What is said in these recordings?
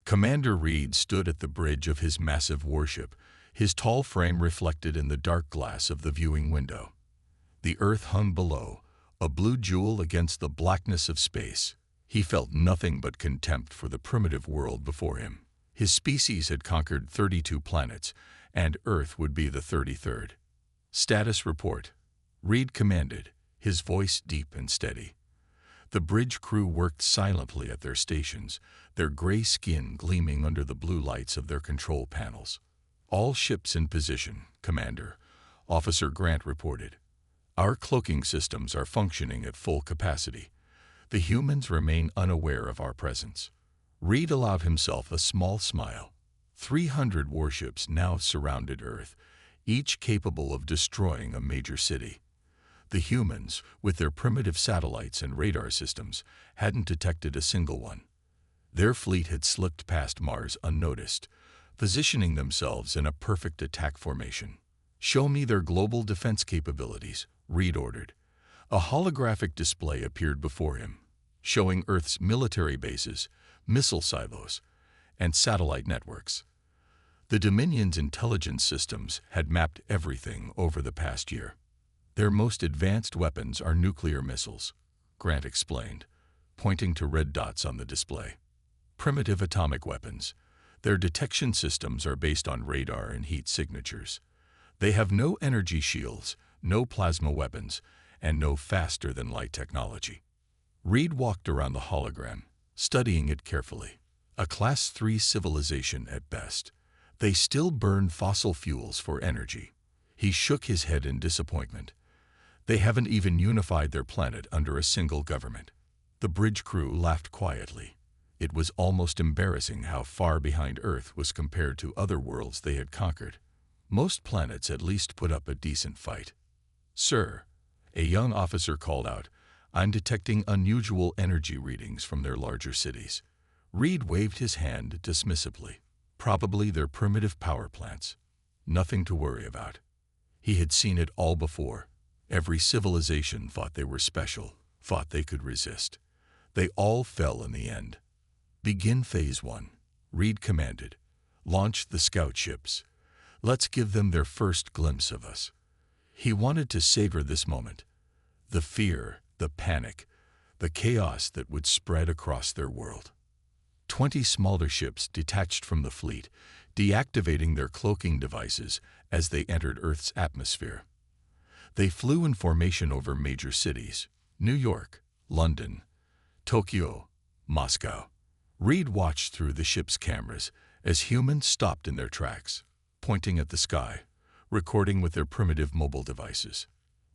Commander Reed stood at the bridge of his massive warship, his tall frame reflected in the dark glass of the viewing window. The Earth hung below, a blue jewel against the blackness of space. He felt nothing but contempt for the primitive world before him. His species had conquered 32 planets, and Earth would be the 33rd. Status report. Reed commanded, his voice deep and steady. The bridge crew worked silently at their stations, their gray skin gleaming under the blue lights of their control panels. All ships in position, Commander, Officer Grant reported. Our cloaking systems are functioning at full capacity. The humans remain unaware of our presence. Reed allowed himself a small smile. 300 warships now surrounded Earth, each capable of destroying a major city. The humans, with their primitive satellites and radar systems, hadn't detected a single one. Their fleet had slipped past Mars unnoticed, positioning themselves in a perfect attack formation. "Show me their global defense capabilities," Reed ordered. A holographic display appeared before him, showing Earth's military bases, missile silos, and satellite networks. The Dominion's intelligence systems had mapped everything over the past year. Their most advanced weapons are nuclear missiles, Grant explained, pointing to red dots on the display. Primitive atomic weapons. Their detection systems are based on radar and heat signatures. They have no energy shields, no plasma weapons, and no faster-than-light technology. Reed walked around the hologram, studying it carefully. A Class 3 civilization at best. They still burn fossil fuels for energy. He shook his head in disappointment. They haven't even unified their planet under a single government. The bridge crew laughed quietly. It was almost embarrassing how far behind Earth was compared to other worlds they had conquered. Most planets at least put up a decent fight. "Sir," a young officer called out, "I'm detecting unusual energy readings from their larger cities." Reed waved his hand dismissively. Probably their primitive power plants. Nothing to worry about. He had seen it all before. Every civilization thought they were special, thought they could resist. They all fell in the end. "Begin Phase 1, Reed commanded. "Launch the scout ships. Let's give them their first glimpse of us." He wanted to savor this moment. The fear, the panic, the chaos that would spread across their world. 20 smaller ships detached from the fleet, deactivating their cloaking devices as they entered Earth's atmosphere. They flew in formation over major cities: New York, London, Tokyo, Moscow. Reed watched through the ship's cameras as humans stopped in their tracks, pointing at the sky, recording with their primitive mobile devices.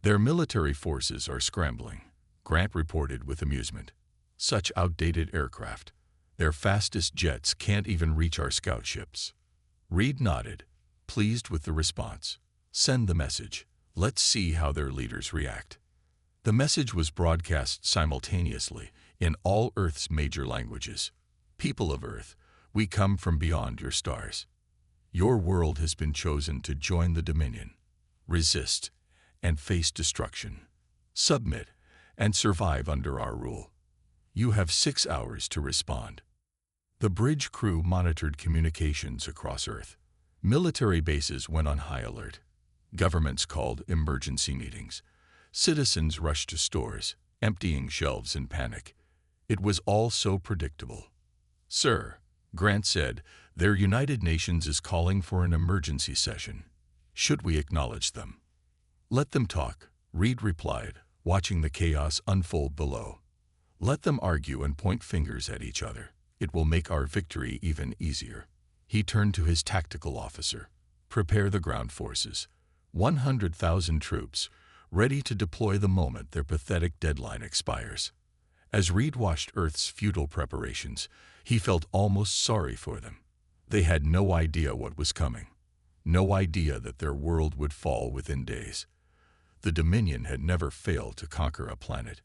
"Their military forces are scrambling," Grant reported with amusement. "Such outdated aircraft. Their fastest jets can't even reach our scout ships." Reed nodded, pleased with the response. "Send the message. Let's see how their leaders react." The message was broadcast simultaneously in all Earth's major languages. "People of Earth, we come from beyond your stars. Your world has been chosen to join the Dominion, resist, and face destruction. Submit and survive under our rule. You have 6 hours to respond." The bridge crew monitored communications across Earth. Military bases went on high alert. Governments called emergency meetings. Citizens rushed to stores, emptying shelves in panic. It was all so predictable. "Sir," Grant said, "their United Nations is calling for an emergency session. Should we acknowledge them?" "Let them talk," Reed replied, watching the chaos unfold below. "Let them argue and point fingers at each other. It will make our victory even easier." He turned to his tactical officer. "Prepare the ground forces. 100,000 troops, ready to deploy the moment their pathetic deadline expires." As Reed watched Earth's futile preparations, he felt almost sorry for them. They had no idea what was coming. No idea that their world would fall within days. The Dominion had never failed to conquer a planet,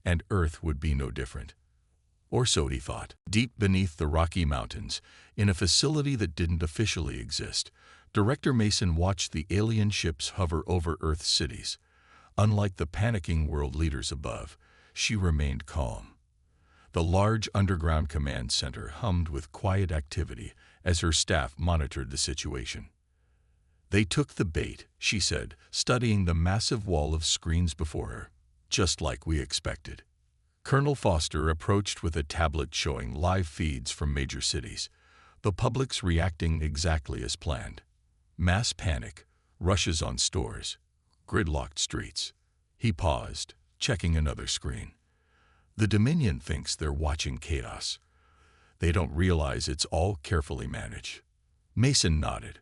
and Earth would be no different. Or so he thought. Deep beneath the Rocky Mountains, in a facility that didn't officially exist, Director Mason watched the alien ships hover over Earth's cities. Unlike the panicking world leaders above, she remained calm. The large underground command center hummed with quiet activity as her staff monitored the situation. "They took the bait," she said, studying the massive wall of screens before her. "Just like we expected." Colonel Foster approached with a tablet showing live feeds from major cities. The public's reacting exactly as planned. Mass panic, rushes on stores, gridlocked streets. He paused, checking another screen. "The Dominion thinks they're watching chaos. They don't realize it's all carefully managed." Mason nodded.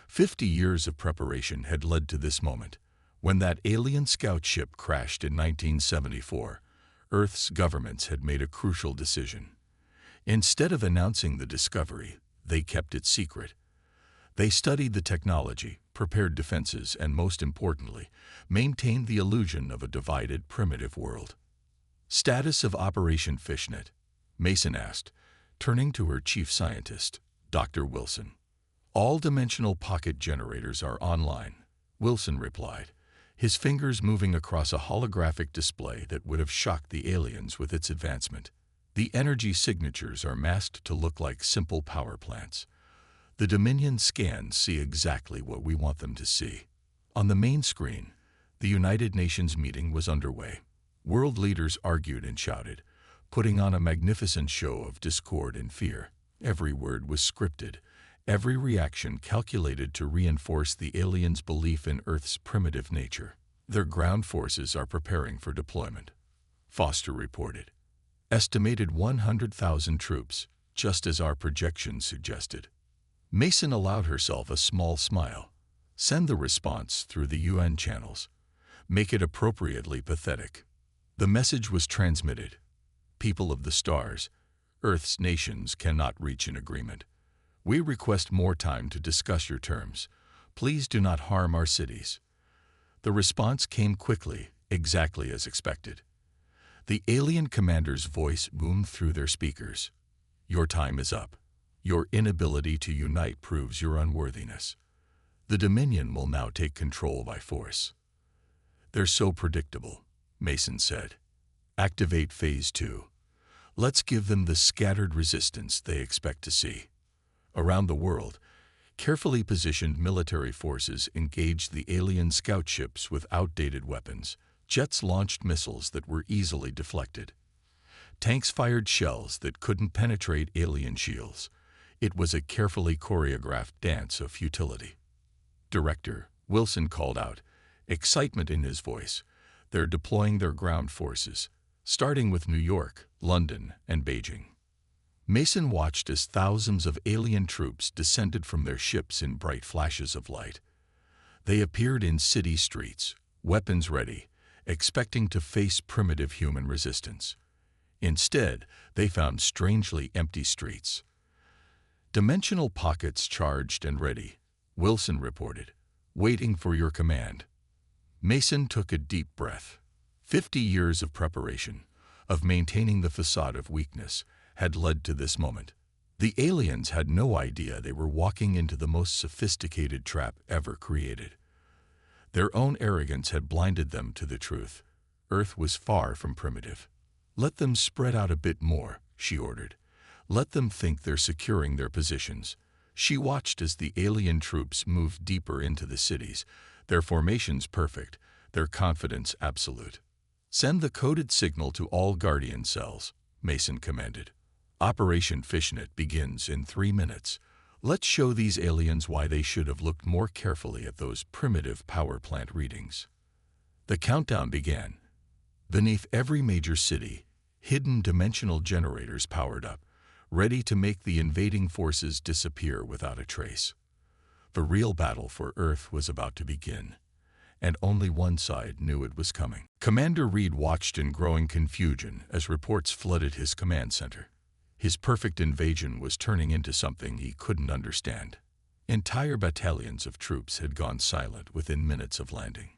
50 years of preparation had led to this moment. When that alien scout ship crashed in 1974, Earth's governments had made a crucial decision. Instead of announcing the discovery, they kept it secret. They studied the technology, prepared defenses, and most importantly, maintained the illusion of a divided, primitive world. "Status of Operation Fishnet?" Mason asked, turning to her chief scientist, Dr. Wilson. "All dimensional pocket generators are online," Wilson replied, his fingers moving across a holographic display that would have shocked the aliens with its advancement. "The energy signatures are masked to look like simple power plants. The Dominion scans see exactly what we want them to see." On the main screen, the United Nations meeting was underway. World leaders argued and shouted, putting on a magnificent show of discord and fear. Every word was scripted, every reaction calculated to reinforce the aliens' belief in Earth's primitive nature. "Their ground forces are preparing for deployment," Foster reported. "Estimated 100,000 troops, just as our projections suggested." Mason allowed herself a small smile. "Send the response through the UN channels. Make it appropriately pathetic." The message was transmitted. "People of the stars, Earth's nations cannot reach an agreement. We request more time to discuss your terms. Please do not harm our cities." The response came quickly, exactly as expected. The alien commander's voice boomed through their speakers. "Your time is up. Your inability to unite proves your unworthiness. The Dominion will now take control by force." "They're so predictable," Mason said. "Activate Phase 2. Let's give them the scattered resistance they expect to see." Around the world, carefully positioned military forces engaged the alien scout ships with outdated weapons. Jets launched missiles that were easily deflected. Tanks fired shells that couldn't penetrate alien shields. It was a carefully choreographed dance of futility. "Director," Wilson called out, excitement in his voice. "They're deploying their ground forces, starting with New York, London, and Beijing." Mason watched as thousands of alien troops descended from their ships in bright flashes of light. They appeared in city streets, weapons ready, expecting to face primitive human resistance. Instead, they found strangely empty streets. "Dimensional pockets charged and ready," Wilson reported, "waiting for your command." Mason took a deep breath. 50 years of preparation, of maintaining the facade of weakness, had led to this moment. The aliens had no idea they were walking into the most sophisticated trap ever created. Their own arrogance had blinded them to the truth. Earth was far from primitive. "Let them spread out a bit more," she ordered. "Let them think they're securing their positions." She watched as the alien troops moved deeper into the cities, their formations perfect, their confidence absolute. "Send the coded signal to all Guardian cells," Mason commanded. "Operation Fishnet begins in 3 minutes. Let's show these aliens why they should have looked more carefully at those primitive power plant readings." The countdown began. Beneath every major city, hidden dimensional generators powered up, ready to make the invading forces disappear without a trace. The real battle for Earth was about to begin, and only one side knew it was coming. Commander Reed watched in growing confusion as reports flooded his command center. His perfect invasion was turning into something he couldn't understand. Entire battalions of troops had gone silent within minutes of landing.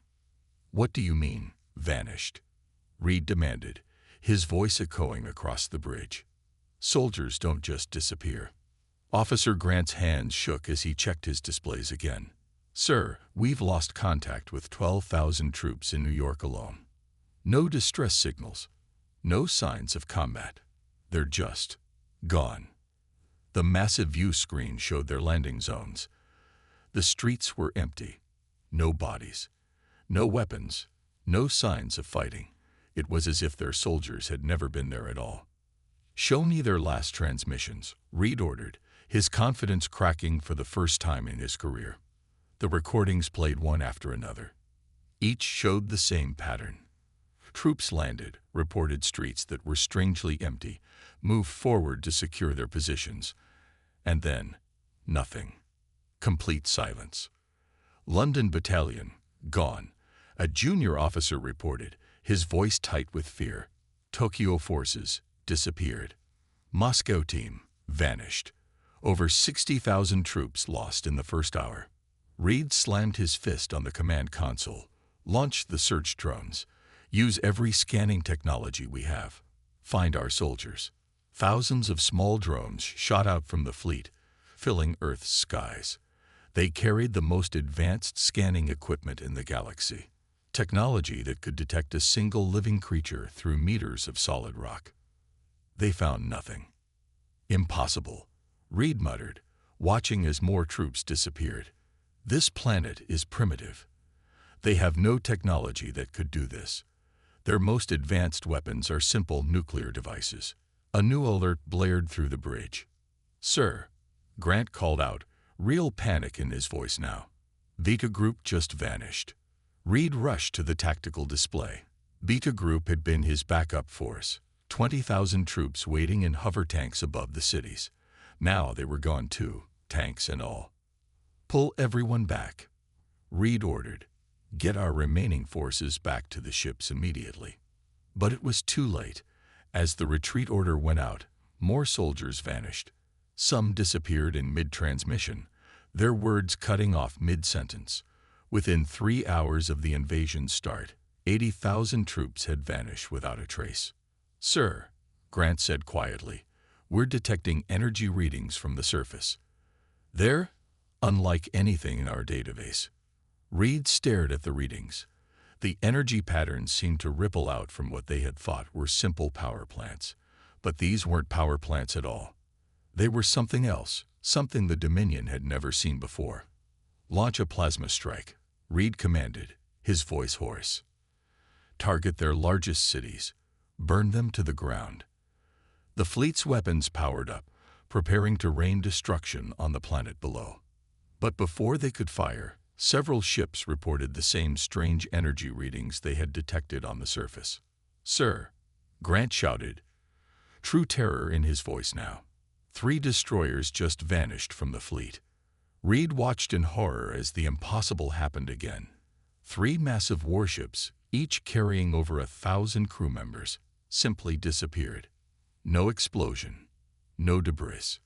"What do you mean, vanished?" Reed demanded, his voice echoing across the bridge. "Soldiers don't just disappear." Officer Grant's hands shook as he checked his displays again. "Sir, we've lost contact with 12,000 troops in New York alone. No distress signals, no signs of combat. They're just gone. The massive view screen showed their landing zones. The streets were empty. No bodies, no weapons, no signs of fighting. It was as if their soldiers had never been there at all. "Show me their last transmissions," Reed ordered, his confidence cracking for the first time in his career. The recordings played one after another. Each showed the same pattern. Troops landed, reported streets that were strangely empty, moved forward to secure their positions. And then, nothing. Complete silence. "London Battalion, gone," a junior officer reported, his voice tight with fear. "Tokyo forces, disappeared. Moscow team, vanished. Over 60,000 troops lost in the first hour." Reed slammed his fist on the command console. "Launch the search drones. Use every scanning technology we have. Find our soldiers." Thousands of small drones shot out from the fleet, filling Earth's skies. They carried the most advanced scanning equipment in the galaxy, technology that could detect a single living creature through meters of solid rock. They found nothing. "Impossible," Reed muttered, watching as more troops disappeared. "This planet is primitive. They have no technology that could do this. Their most advanced weapons are simple nuclear devices." A new alert blared through the bridge. "Sir," Grant called out, real panic in his voice now. "Beta Group just vanished." Reed rushed to the tactical display. Beta Group had been his backup force, 20,000 troops waiting in hover tanks above the cities. Now they were gone too, tanks and all. "Pull everyone back," Reed ordered. "Get our remaining forces back to the ships immediately." But it was too late. As the retreat order went out, more soldiers vanished. Some disappeared in mid-transmission, their words cutting off mid-sentence. Within 3 hours of the invasion's start, 80,000 troops had vanished without a trace. "Sir," Grant said quietly, "we're detecting energy readings from the surface. They're unlike anything in our database." Reed stared at the readings. The energy patterns seemed to ripple out from what they had thought were simple power plants. But these weren't power plants at all. They were something else, something the Dominion had never seen before. "Launch a plasma strike," Reed commanded, his voice hoarse. "Target their largest cities. Burn them to the ground." The fleet's weapons powered up, preparing to rain destruction on the planet below. But before they could fire, several ships reported the same strange energy readings they had detected on the surface. "Sir," Grant shouted, true terror in his voice now. 3 destroyers just vanished from the fleet. Reed watched in horror as the impossible happened again. 3 massive warships, each carrying over 1,000 crew members, simply disappeared. No explosion, no debris.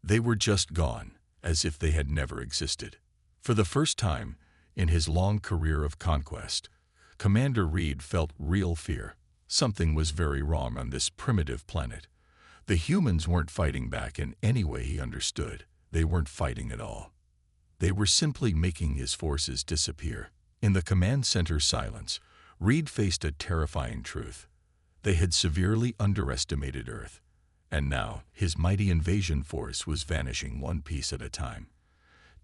They were just gone, as if they had never existed. For the first time in his long career of conquest, Commander Reed felt real fear. Something was very wrong on this primitive planet. The humans weren't fighting back in any way he understood. They weren't fighting at all. They were simply making his forces disappear. In the command center silence, Reed faced a terrifying truth. They had severely underestimated Earth, and now his mighty invasion force was vanishing one piece at a time,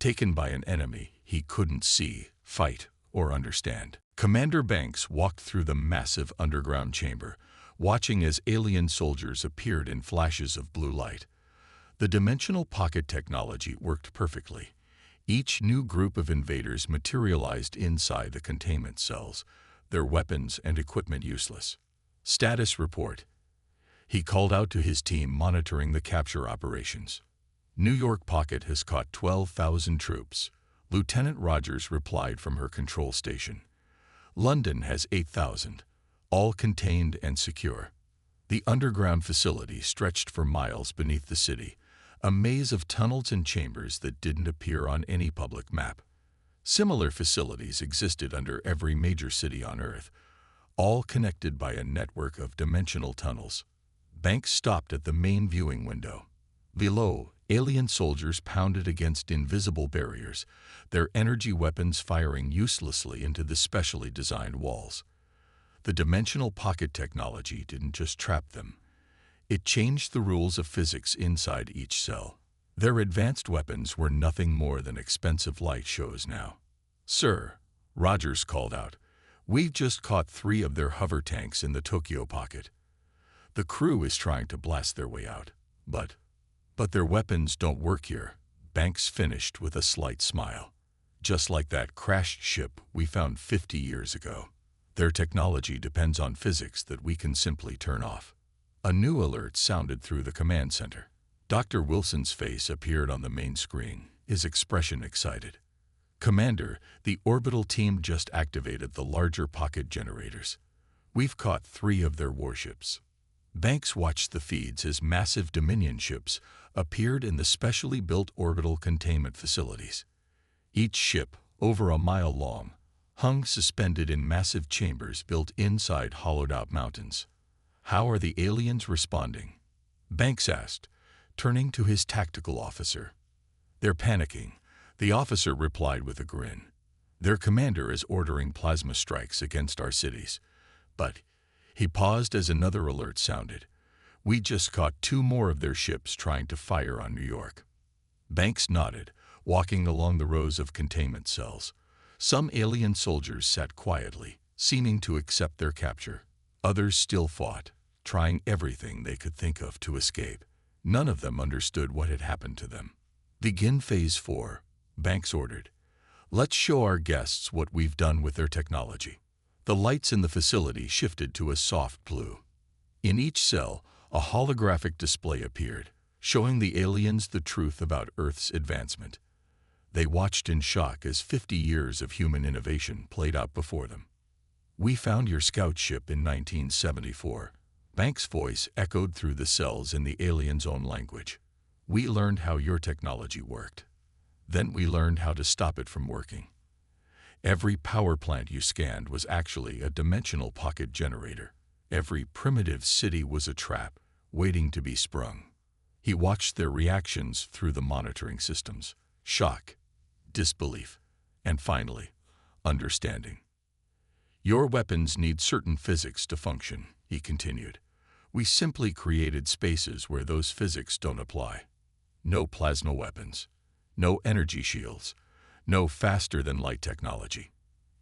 taken by an enemy he couldn't see, fight, or understand. Commander Banks walked through the massive underground chamber, watching as alien soldiers appeared in flashes of blue light. The dimensional pocket technology worked perfectly. Each new group of invaders materialized inside the containment cells, their weapons and equipment useless. "Status report," he called out to his team monitoring the capture operations. "New York Pocket has caught 12,000 troops," Lieutenant Rogers replied from her control station. "London has 8,000, all contained and secure." The underground facility stretched for miles beneath the city, a maze of tunnels and chambers that didn't appear on any public map. Similar facilities existed under every major city on Earth, all connected by a network of dimensional tunnels. Banks stopped at the main viewing window. Below, alien soldiers pounded against invisible barriers, their energy weapons firing uselessly into the specially designed walls. The dimensional pocket technology didn't just trap them. It changed the rules of physics inside each cell. Their advanced weapons were nothing more than expensive light shows now. "Sir," Rogers called out, "we've just caught 3 of their hover tanks in the Tokyo pocket. The crew is trying to blast their way out. But their weapons don't work here," Banks finished with a slight smile. "Just like that crashed ship we found 50 years ago. Their technology depends on physics that we can simply turn off." A new alert sounded through the command center. Dr. Wilson's face appeared on the main screen, his expression excited. "Commander, the orbital team just activated the larger pocket generators. We've caught 3 of their warships." Banks watched the feeds as massive Dominion ships appeared in the specially built orbital containment facilities. Each ship, over a mile long, hung suspended in massive chambers built inside hollowed-out mountains. "How are the aliens responding?" Banks asked, turning to his tactical officer. "They're panicking," the officer replied with a grin. "Their commander is ordering plasma strikes against our cities. But," he paused as another alert sounded, "we just caught 2 more of their ships trying to fire on New York." Banks nodded, walking along the rows of containment cells. Some alien soldiers sat quietly, seeming to accept their capture. Others still fought, trying everything they could think of to escape. None of them understood what had happened to them. "Begin Phase 4, Banks ordered. "Let's show our guests what we've done with their technology." The lights in the facility shifted to a soft blue. In each cell, a holographic display appeared, showing the aliens the truth about Earth's advancement. They watched in shock as 50 years of human innovation played out before them. "We found your scout ship in 1974. Banks' voice echoed through the cells in the aliens' own language. "We learned how your technology worked. Then we learned how to stop it from working. Every power plant you scanned was actually a dimensional pocket generator. Every primitive city was a trap, waiting to be sprung." He watched their reactions through the monitoring systems. Shock, disbelief, and finally, understanding. "Your weapons need certain physics to function," he continued. "We simply created spaces where those physics don't apply. No plasma weapons, no energy shields, no faster-than-light technology.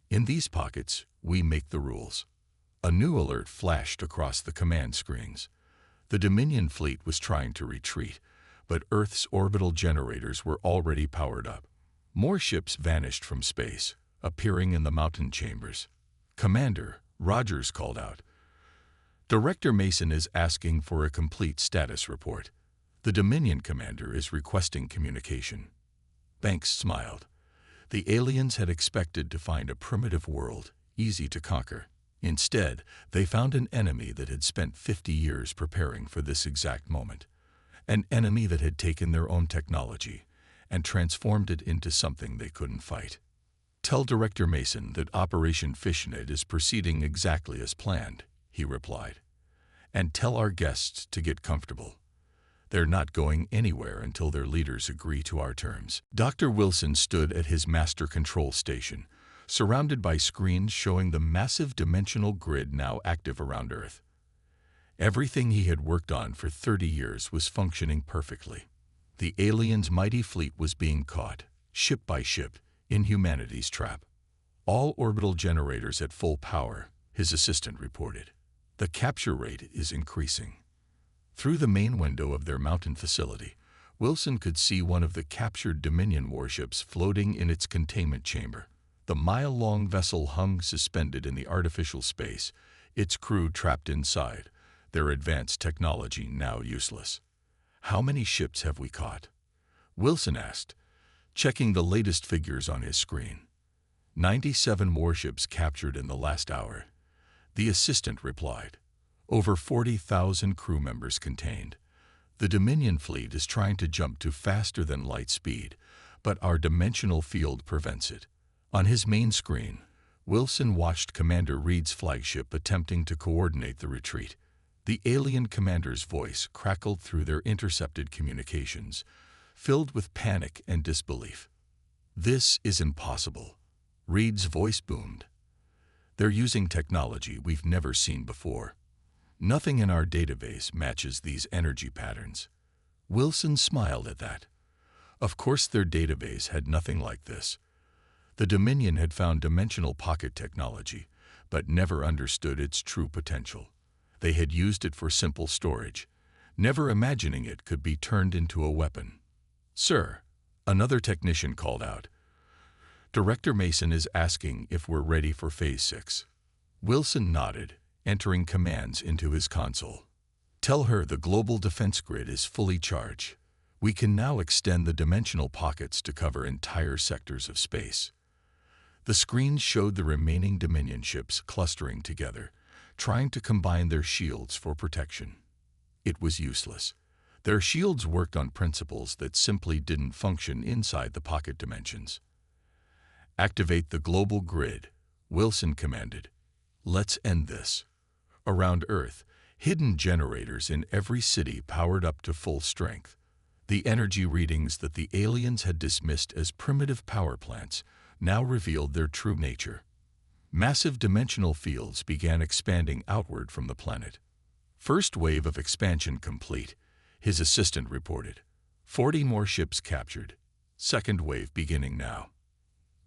In these pockets, we make the rules." A new alert flashed across the command screens. The Dominion fleet was trying to retreat, but Earth's orbital generators were already powered up. More ships vanished from space, appearing in the mountain chambers. "Commander," Rogers called out, "Director Mason is asking for a complete status report. The Dominion commander is requesting communication." Banks smiled. The aliens had expected to find a primitive world, easy to conquer. Instead, they found an enemy that had spent 50 years preparing for this exact moment. An enemy that had taken their own technology and transformed it into something they couldn't fight. "Tell Director Mason that Operation Fishnet is proceeding exactly as planned," he replied. "And tell our guests to get comfortable. They're not going anywhere until their leaders agree to our terms." Dr. Wilson stood at his master control station, surrounded by screens showing the massive dimensional grid now active around Earth. Everything he had worked on for 30 years was functioning perfectly. The aliens' mighty fleet was being caught, ship by ship, in humanity's trap. "All orbital generators at full power," his assistant reported. "The capture rate is increasing." Through the main window of their mountain facility, Wilson could see one of the captured Dominion warships floating in its containment chamber. The mile-long vessel hung suspended in the artificial space, its crew trapped inside, their advanced technology now useless. "How many ships have we caught?" Wilson asked, checking the latest figures on his screen. 97 warships captured in the last hour," the assistant replied. "Over 40,000 crew members contained. The Dominion fleet is trying to jump to faster-than-light speed, but our dimensional field prevents it." On his main screen, Wilson watched Commander Reed's flagship attempting to coordinate the retreat. The alien commander's voice crackled through their intercepted communications, filled with panic and disbelief. "This is impossible," Reed's voice boomed. "They're using technology we've never seen before. Nothing in our database matches these energy patterns. Wilson smiled at that. Of course their database had nothing like this. The Dominion had found dimensional pocket technology, but never understood its true potential. They had used it for simple storage, never imagining it could be turned into a weapon. "Sir," another technician called out, "Director Mason is asking if we're ready for Phase 6. Wilson nodded, entering commands into his console. "Tell her the global defense grid is fully charged. We can now extend the dimensional pockets to cover entire sectors of space." The screens showed the remaining Dominion ships clustering together, trying to combine their shields for protection. It was useless. Their shields worked on principles that simply didn't function inside the pocket dimensions. "Activate the global grid," Wilson commanded. "Let's end this." Around Earth, hidden generators in every city powered up to full strength. The energy readings that the aliens had dismissed as primitive power plants now revealed their true nature. Massive dimensional fields began expanding outward from the planet. "First wave of expansion complete," his assistant reported. 40 more ships captured. Second wave beginning now.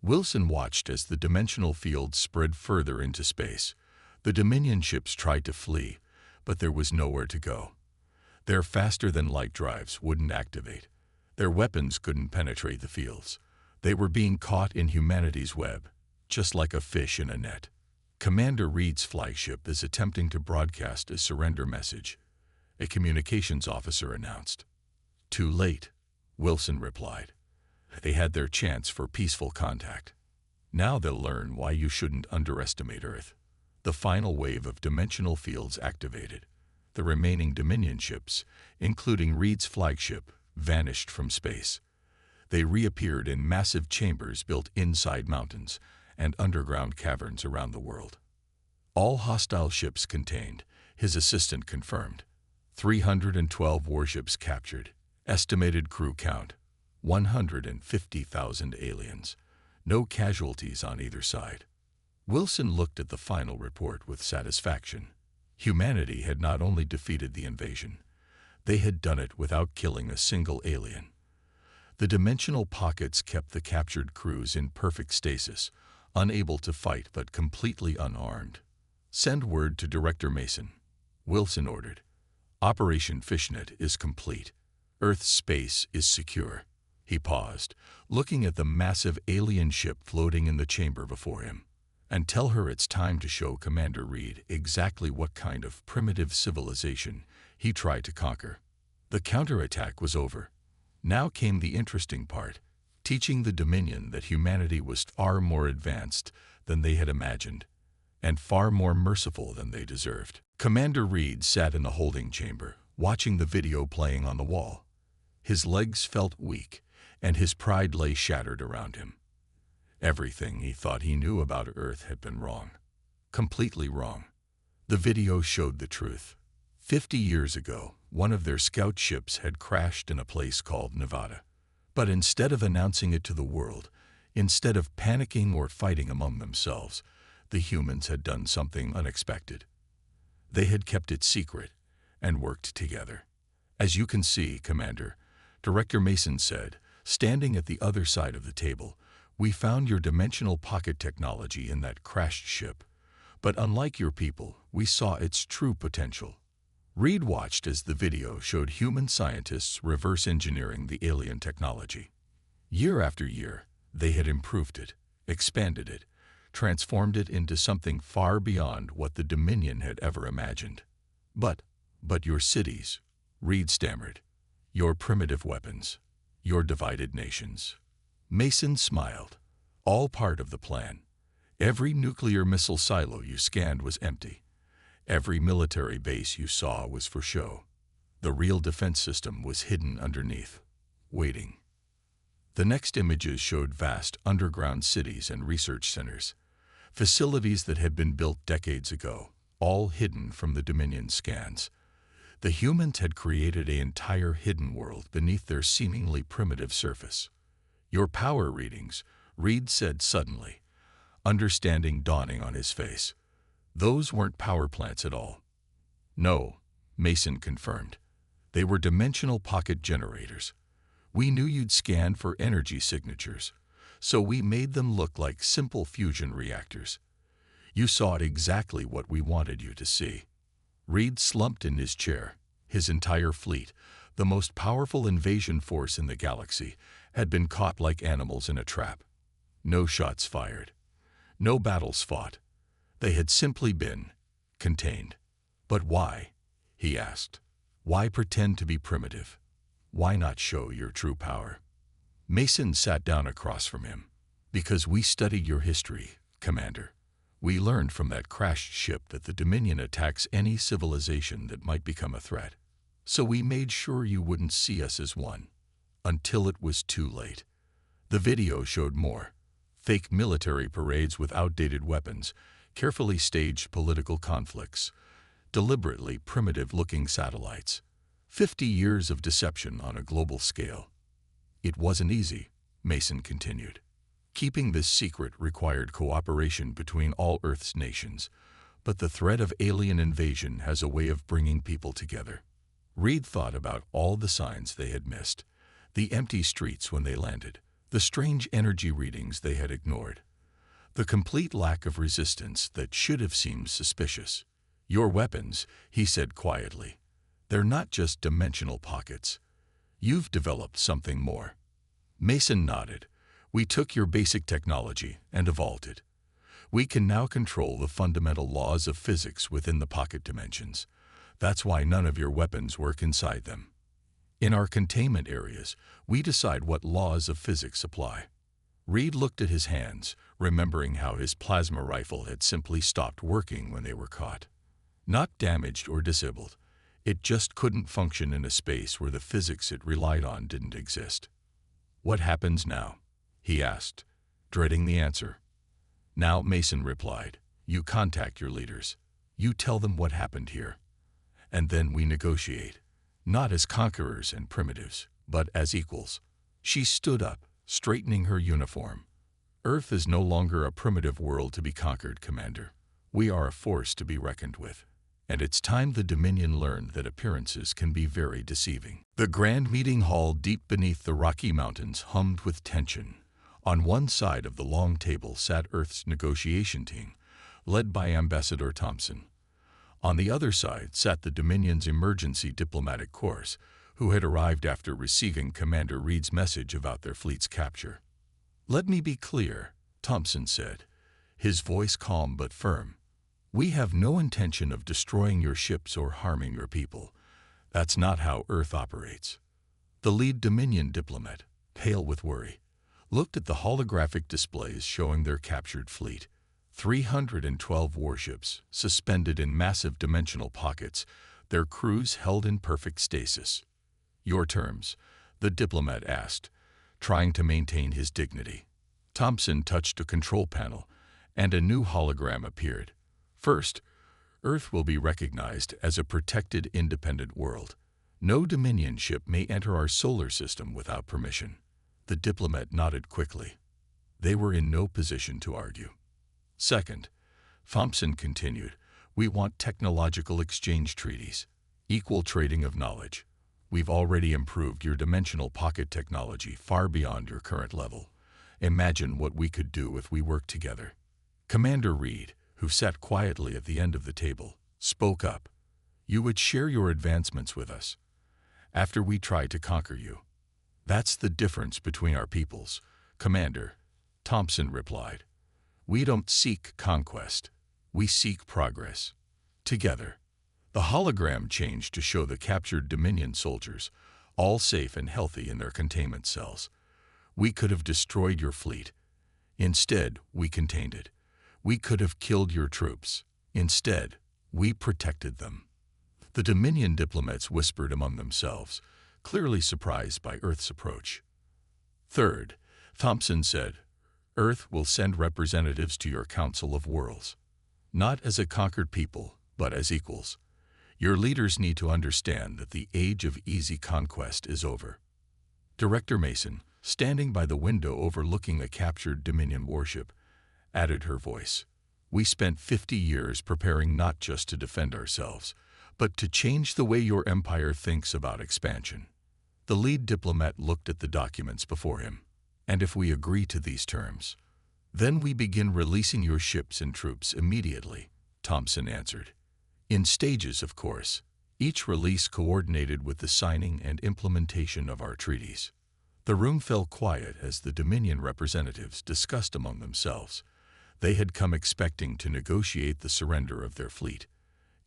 Wilson watched as the dimensional fields spread further into space. The Dominion ships tried to flee, but there was nowhere to go. Their faster-than-light drives wouldn't activate. Their weapons couldn't penetrate the fields. They were being caught in humanity's web, just like a fish in a net. Commander Reed's flagship is attempting to broadcast a surrender message, a communications officer announced. "Too late," Wilson replied. "They had their chance for peaceful contact. Now they'll learn why you shouldn't underestimate Earth." The final wave of dimensional fields activated. The remaining Dominion ships, including Reed's flagship, vanished from space. They reappeared in massive chambers built inside mountains and underground caverns around the world. All hostile ships contained, his assistant confirmed. 312 warships captured. Estimated crew count, 150,000 aliens. No casualties on either side. Wilson looked at the final report with satisfaction. Humanity had not only defeated the invasion, they had done it without killing a single alien. The dimensional pockets kept the captured crews in perfect stasis, unable to fight but completely unarmed. "Send word to Director Mason," Wilson ordered. "Operation Fishnet is complete. Earth's space is secure." He paused, looking at the massive alien ship floating in the chamber before him. "And tell her it's time to show Commander Reed exactly what kind of primitive civilization he tried to conquer." The counterattack was over. Now came the interesting part, teaching the Dominion that humanity was far more advanced than they had imagined, and far more merciful than they deserved. Commander Reed sat in the holding chamber, watching the video playing on the wall. His legs felt weak, and his pride lay shattered around him. Everything he thought he knew about Earth had been wrong. Completely wrong. The video showed the truth. 50 years ago, one of their scout ships had crashed in a place called Nevada. But instead of announcing it to the world, instead of panicking or fighting among themselves, the humans had done something unexpected. They had kept it secret and worked together. "As you can see, Commander," Director Mason said, standing at the other side of the table, "we found your dimensional pocket technology in that crashed ship. But unlike your people, we saw its true potential." Reed watched as the video showed human scientists reverse engineering the alien technology. Year after year, they had improved it, expanded it, transformed it into something far beyond what the Dominion had ever imagined. But your cities," Reed stammered, "your primitive weapons, your divided nations." Mason smiled. "All part of the plan. Every nuclear missile silo you scanned was empty. Every military base you saw was for show. The real defense system was hidden underneath, waiting." The next images showed vast underground cities and research centers, facilities that had been built decades ago, all hidden from the Dominion scans. The humans had created an entire hidden world beneath their seemingly primitive surface. "Your power readings," Reed said suddenly, understanding dawning on his face. "Those weren't power plants at all. No, Mason confirmed. They were dimensional pocket generators. We knew you'd scan for energy signatures, so we made them look like simple fusion reactors. You saw exactly what we wanted you to see. Reed slumped in his chair. His entire fleet, the most powerful invasion force in the galaxy, had been caught like animals in a trap. No shots fired. No battles fought. They had simply been contained. But why? He asked. Why pretend to be primitive? Why not show your true power? Mason sat down across from him. Because we studied your history, Commander. We learned from that crashed ship that the Dominion attacks any civilization that might become a threat. So we made sure you wouldn't see us as one. Until it was too late. The video showed more. Fake military parades with outdated weapons, carefully staged political conflicts, deliberately primitive-looking satellites. 50 years of deception on a global scale. It wasn't easy, Mason continued. Keeping this secret required cooperation between all Earth's nations, but the threat of alien invasion has a way of bringing people together. Reed thought about all the signs they had missed, the empty streets when they landed, the strange energy readings they had ignored, the complete lack of resistance that should have seemed suspicious. Your weapons, he said quietly, they're not just dimensional pockets. You've developed something more. Mason nodded. We took your basic technology and evolved it. We can now control the fundamental laws of physics within the pocket dimensions. That's why none of your weapons work inside them. In our containment areas, we decide what laws of physics apply. Reed looked at his hands, remembering how his plasma rifle had simply stopped working when they were caught. Not damaged or disabled. It just couldn't function in a space where the physics it relied on didn't exist. What happens now? He asked, dreading the answer. Now, Mason replied, you contact your leaders. You tell them what happened here. And then we negotiate, not as conquerors and primitives, but as equals. She stood up, straightening her uniform. Earth is no longer a primitive world to be conquered, Commander. We are a force to be reckoned with. And it's time the Dominion learned that appearances can be very deceiving. The grand meeting hall deep beneath the Rocky Mountains hummed with tension. On one side of the long table sat Earth's negotiation team, led by Ambassador Thompson. On the other side sat the Dominion's emergency diplomatic corps, who had arrived after receiving Commander Reed's message about their fleet's capture. Let me be clear, Thompson said, his voice calm but firm. We have no intention of destroying your ships or harming your people. That's not how Earth operates. The lead Dominion diplomat, pale with worry, looked at the holographic displays showing their captured fleet. 312 warships, suspended in massive dimensional pockets, their crews held in perfect stasis. Your terms, the diplomat asked, trying to maintain his dignity. Thompson touched a control panel, and a new hologram appeared. First, Earth will be recognized as a protected independent world. No Dominion ship may enter our solar system without permission. The diplomat nodded quickly. They were in no position to argue. Second, Thompson continued, we want technological exchange treaties, equal trading of knowledge. We've already improved your dimensional pocket technology far beyond your current level. Imagine what we could do if we worked together. Commander Reed, who sat quietly at the end of the table, spoke up. You would share your advancements with us after we tried to conquer you. That's the difference between our peoples, Commander, Thompson replied. We don't seek conquest. We seek progress. Together. The hologram changed to show the captured Dominion soldiers, all safe and healthy in their containment cells. We could have destroyed your fleet. Instead, we contained it. We could have killed your troops. Instead, we protected them. The Dominion diplomats whispered among themselves, clearly surprised by Earth's approach. Third, Thompson said, Earth will send representatives to your Council of Worlds, not as a conquered people, but as equals. Your leaders need to understand that the age of easy conquest is over. Director Mason, standing by the window overlooking a captured Dominion warship, added her voice. We spent 50 years preparing not just to defend ourselves, but to change the way your empire thinks about expansion. The lead diplomat looked at the documents before him. And if we agree to these terms, then we begin releasing your ships and troops immediately, Thompson answered. In stages, of course, each release coordinated with the signing and implementation of our treaties. The room fell quiet as the Dominion representatives discussed among themselves. They had come expecting to negotiate the surrender of their fleet.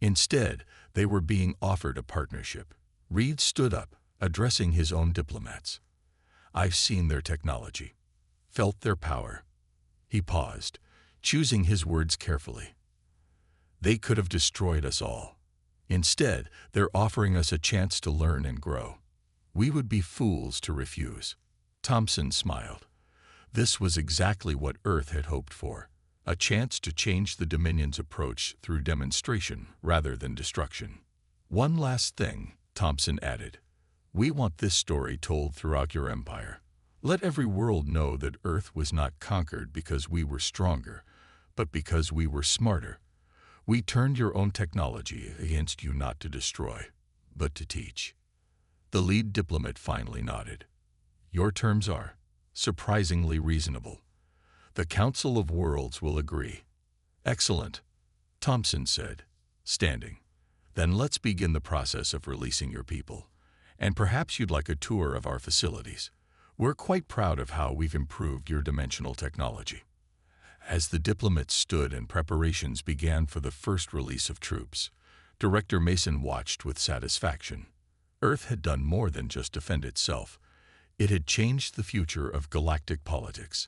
Instead, they were being offered a partnership. Reed stood up, addressing his own diplomats. I've seen their technology, felt their power. He paused, choosing his words carefully. They could have destroyed us all. Instead, they're offering us a chance to learn and grow. We would be fools to refuse. Thompson smiled. This was exactly what Earth had hoped for, a chance to change the Dominion's approach through demonstration rather than destruction. One last thing, Thompson added. We want this story told throughout your empire. Let every world know that Earth was not conquered because we were stronger, but because we were smarter. We turned your own technology against you not to destroy, but to teach. The lead diplomat finally nodded. Your terms are surprisingly reasonable. The Council of Worlds will agree. Excellent, Thompson said, standing. Then let's begin the process of releasing your people. And perhaps you'd like a tour of our facilities. We're quite proud of how we've improved your dimensional technology. As the diplomats stood and preparations began for the first release of troops, Director Mason watched with satisfaction. Earth had done more than just defend itself. It had changed the future of galactic politics,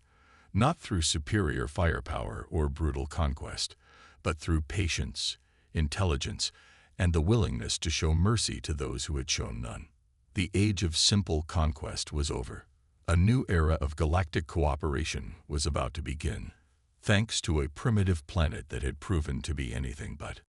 not through superior firepower or brutal conquest, but through patience, intelligence, and the willingness to show mercy to those who had shown none. The age of simple conquest was over. A new era of galactic cooperation was about to begin, thanks to a primitive planet that had proven to be anything but.